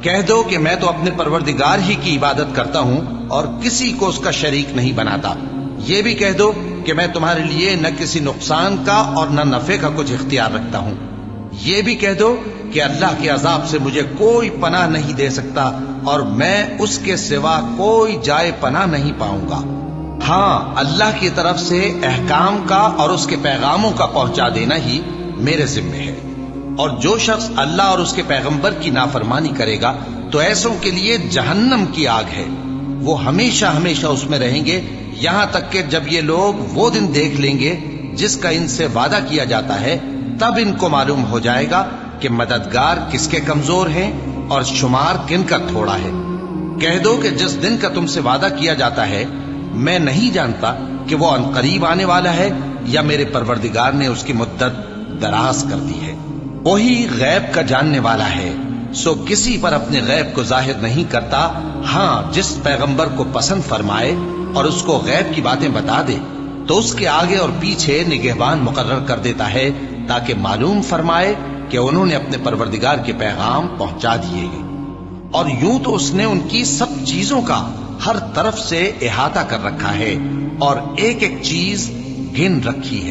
کہہ دو کہ میں تو اپنے پروردگار ہی کی عبادت کرتا ہوں اور کسی کو اس کا شریک نہیں بناتا۔ یہ بھی کہہ دو کہ میں تمہارے لیے نہ کسی نقصان کا اور نہ نفع کا کچھ اختیار رکھتا ہوں۔ یہ بھی کہہ دو کہ اللہ کے عذاب سے مجھے کوئی پناہ نہیں دے سکتا اور میں اس کے سوا کوئی جائے پناہ نہیں پاؤں گا۔ ہاں، اللہ کی طرف سے احکام کا اور اس کے پیغاموں کا پہنچا دینا ہی میرے ذمہ ہے، اور جو شخص اللہ اور اس کے پیغمبر کی نافرمانی کرے گا تو ایسوں کے لیے جہنم کی آگ ہے، وہ ہمیشہ ہمیشہ اس میں رہیں گے، یہاں تک کہ جب یہ لوگ وہ دن دیکھ لیں گے جس کا ان سے وعدہ کیا جاتا ہے، تب ان کو معلوم ہو جائے گا کہ مددگار کس کے کمزور ہیں اور شمار کن کا تھوڑا ہے۔ کہہ دو کہ جس دن کا تم سے وعدہ کیا جاتا ہے میں نہیں جانتا کہ وہ عنقریب آنے والا ہے یا میرے پروردگار نے اس کی مدت دراز کر دی ہے۔ وہی غیب کا جاننے والا ہے، سو کسی پر اپنے غیب کو ظاہر نہیں کرتا، ہاں جس پیغمبر کو پسند فرمائے اور اس کو غیب کی باتیں بتا دے تو اس کے آگے اور پیچھے نگہبان مقرر کر دیتا ہے تاکہ معلوم فرمائے کہ انہوں نے اپنے پروردگار کے پیغام پہنچا دیے ہیں، اور یوں تو اس نے ان کی سب چیزوں کا ہر طرف سے احاطہ کر رکھا ہے اور ایک ایک چیز گن رکھی ہے۔